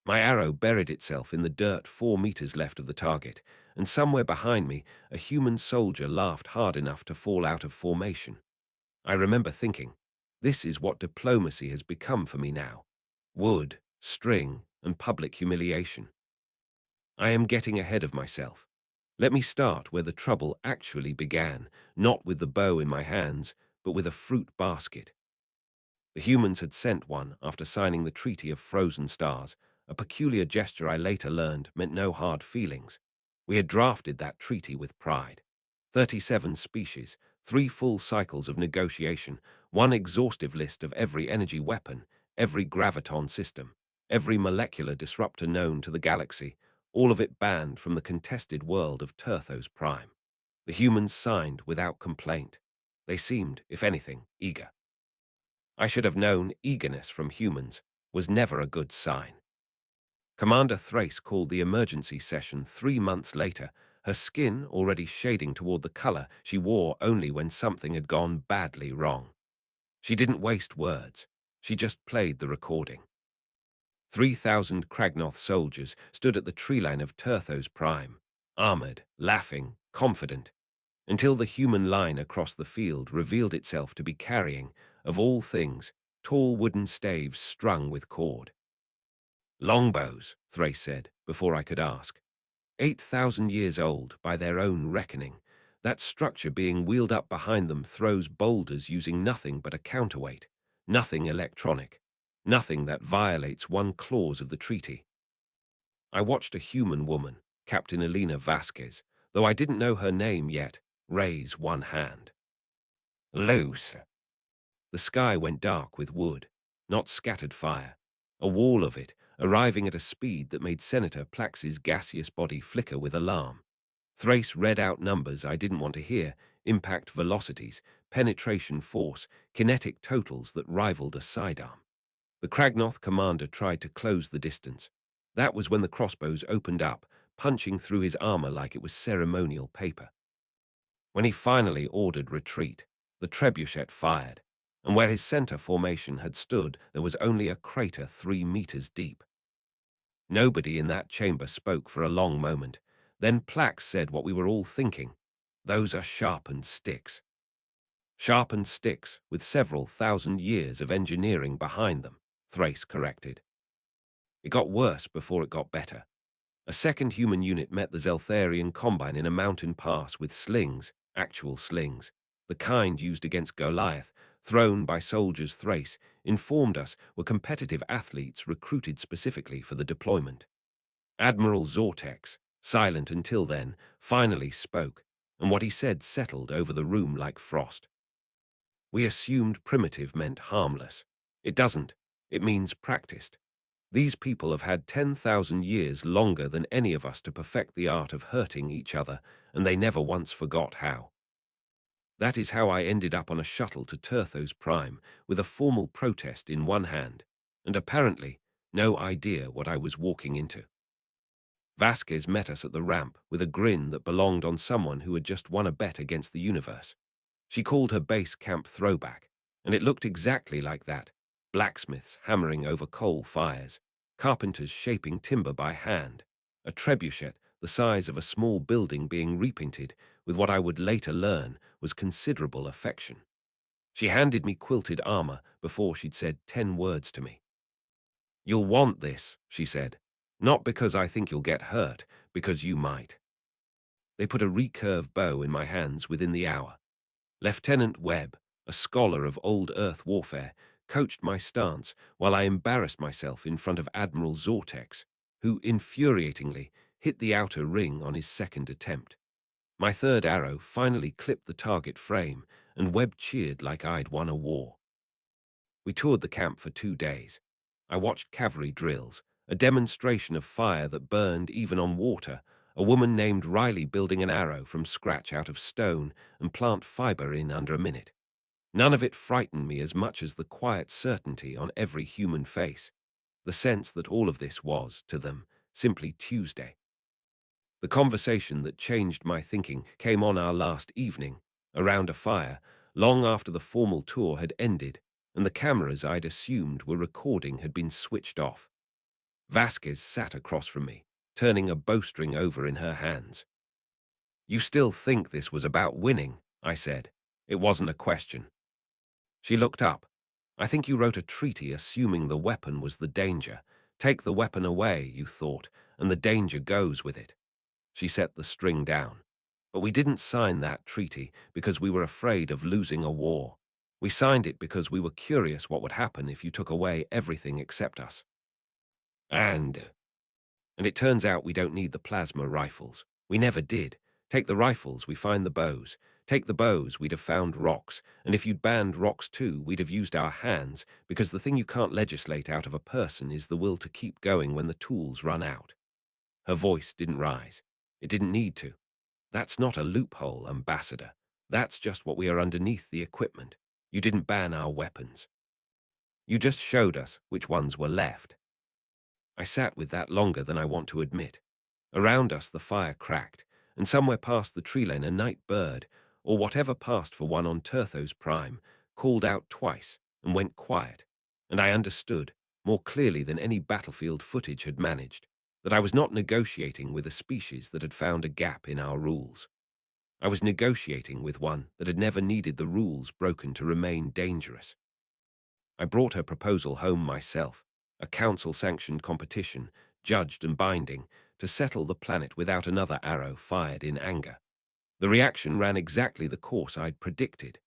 My arrow buried itself in the dirt 4 meters left of the target, and somewhere behind me, a human soldier laughed hard enough to fall out of formation. I remember thinking, this is what diplomacy has become for me now. Wood, string, and public humiliation. I am getting ahead of myself. Let me start where the trouble actually began, not with the bow in my hands, but with a fruit basket. The humans had sent one after signing the Treaty of Frozen Stars, a peculiar gesture I later learned meant no hard feelings. We had drafted that treaty with pride. 37 species, 3 full cycles of negotiation, one exhaustive list of every energy weapon, every graviton system, every molecular disruptor known to the galaxy, all of it banned from the contested world of Turthos Prime. The humans signed without complaint. They seemed, if anything, eager. I should have known eagerness from humans was never a good sign. Commander Thrace called the emergency session 3 months later, her skin already shading toward the color she wore only when something had gone badly wrong. She didn't waste words. She just played the recording. 3,000 Kragnoth soldiers stood at the tree line of Turthos Prime, armored, laughing, confident, until the human line across the field revealed itself to be carrying, of all things, tall wooden staves strung with cord. Longbows, Thrace said, before I could ask. 8,000 years old, by their own reckoning. That structure being wheeled up behind them throws boulders using nothing but a counterweight, nothing electronic, nothing that violates one clause of the treaty. I watched a human woman, Captain Elena Vasquez, though I didn't know her name yet, raise one hand. Loose. The sky went dark with wood, not scattered fire, a wall of it, arriving at a speed that made Senator Plax's gaseous body flicker with alarm. Thrace read out numbers I didn't want to hear, impact velocities, penetration force, kinetic totals that rivaled a sidearm. The Kragnoth commander tried to close the distance. That was when the crossbows opened up, punching through his armor like it was ceremonial paper. When he finally ordered retreat, the trebuchet fired, and where his center formation had stood, there was only a crater 3 meters deep. Nobody in that chamber spoke for a long moment. Then Plax said what we were all thinking. Those are sharpened sticks. Sharpened sticks with several thousand years of engineering behind them, Thrace corrected. It got worse before it got better. A second human unit met the Zeltharian Combine in a mountain pass with slings, actual slings, the kind used against Goliath, thrown by soldiers Thrace, informed us were competitive athletes recruited specifically for the deployment. Admiral Zortex, silent until then, finally spoke, and what he said settled over the room like frost. We assumed primitive meant harmless. It doesn't. It means practiced. These people have had 10,000 years longer than any of us to perfect the art of hurting each other, and they never once forgot how. That is how I ended up on a shuttle to Turthos Prime, with a formal protest in one hand, and apparently no idea what I was walking into. Vasquez met us at the ramp with a grin that belonged on someone who had just won a bet against the universe. She called her base camp Throwback, and it looked exactly like that. Blacksmiths hammering over coal fires, carpenters shaping timber by hand, a trebuchet the size of a small building being repainted with what I would later learn was considerable affection. She handed me quilted armor before she'd said 10 words to me. "You'll want this," she said. "Not because I think you'll get hurt, because you might." They put a recurve bow in my hands within the hour. Lieutenant Webb, a scholar of old Earth warfare, coached my stance while I embarrassed myself in front of Admiral Zortex, who, infuriatingly, hit the outer ring on his second attempt. My third arrow finally clipped the target frame, and Webb cheered like I'd won a war. We toured the camp for 2 days. I watched cavalry drills, a demonstration of fire that burned even on water, a woman named Riley building an arrow from scratch out of stone and plant fiber in under a minute. None of it frightened me as much as the quiet certainty on every human face, the sense that all of this was, to them, simply Tuesday. The conversation that changed my thinking came on our last evening, around a fire, long after the formal tour had ended, and the cameras I'd assumed were recording had been switched off. Vasquez sat across from me, turning a bowstring over in her hands. "You still think this was about winning?" I said. It wasn't a question. She looked up. "I think you wrote a treaty assuming the weapon was the danger. Take the weapon away, you thought, and the danger goes with it." She set the string down. "But we didn't sign that treaty because we were afraid of losing a war. We signed it because we were curious what would happen if you took away everything except us. And And it turns out we don't need the plasma rifles. We never did. Take the rifles, we find the bows. Take the bows, we'd have found rocks. And if you'd banned rocks too, we'd have used our hands, because the thing you can't legislate out of a person is the will to keep going when the tools run out." Her voice didn't rise. It didn't need to. "That's not a loophole, Ambassador. That's just what we are underneath the equipment. You didn't ban our weapons. You just showed us which ones were left." I sat with that longer than I want to admit. Around us the fire cracked, and somewhere past the tree lane a night bird, or whatever passed for one on Terthos Prime, called out twice and went quiet, and I understood, more clearly than any battlefield footage had managed, that I was not negotiating with a species that had found a gap in our rules. I was negotiating with one that had never needed the rules broken to remain dangerous. I brought her proposal home myself, a council-sanctioned competition, judged and binding, to settle the planet without another arrow fired in anger. The reaction ran exactly the course I'd predicted.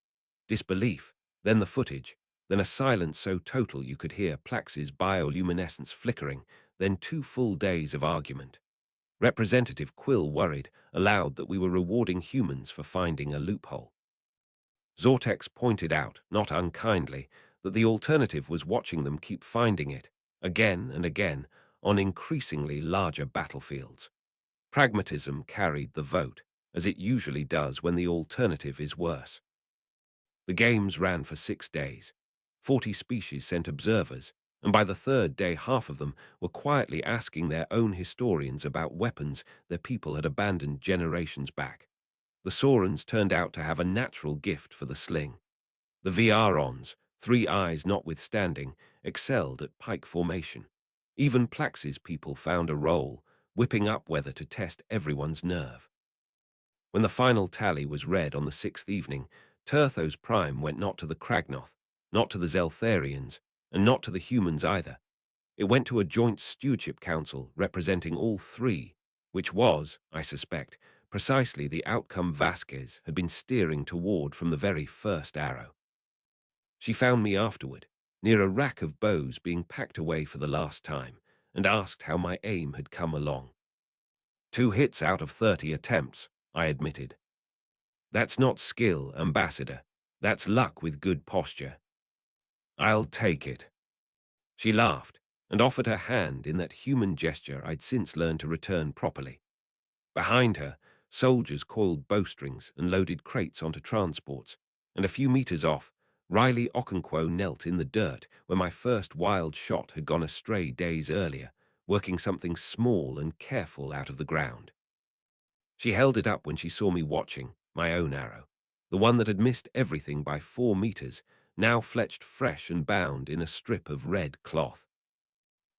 Disbelief, then the footage, then a silence so total you could hear Plax's bioluminescence flickering, then 2 full days of argument. Representative Quill worried aloud that we were rewarding humans for finding a loophole. Zortex pointed out, not unkindly, that the alternative was watching them keep finding it, again and again, on increasingly larger battlefields. Pragmatism carried the vote, as it usually does when the alternative is worse. The games ran for 6 days. 40 species sent observers, and by the 3rd day half of them were quietly asking their own historians about weapons their people had abandoned generations back. The Saurons turned out to have a natural gift for the sling. The Vrons, 3 eyes notwithstanding, excelled at pike formation. Even Plax's people found a role, whipping up weather to test everyone's nerve. When the final tally was read on the 6th evening, Terthos Prime went not to the Kragnoth, not to the Zeltharians, and not to the humans either. It went to a joint stewardship council representing all 3, which was, I suspect, precisely the outcome Vasquez had been steering toward from the very first arrow. She found me afterward, near a rack of bows being packed away for the last time, and asked how my aim had come along. 2 hits out of 30 attempts, I admitted. "That's not skill, Ambassador. That's luck with good posture." "I'll take it." She laughed and offered her hand in that human gesture I'd since learned to return properly. Behind her, soldiers coiled bowstrings and loaded crates onto transports, and a few meters off, Riley Okonkwo knelt in the dirt where my first wild shot had gone astray days earlier, working something small and careful out of the ground. She held it up when she saw me watching, my own arrow, the one that had missed everything by 4 meters, now fletched fresh and bound in a strip of red cloth.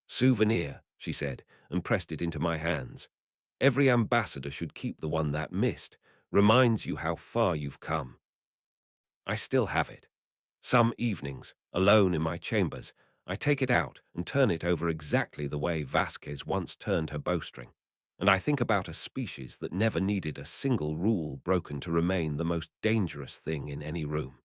"Souvenir," she said, and pressed it into my hands. "Every ambassador should keep the one that missed. Reminds you how far you've come." I still have it. Some evenings, alone in my chambers, I take it out and turn it over exactly the way Vasquez once turned her bowstring, and I think about a species that never needed a single rule broken to remain the most dangerous thing in any room.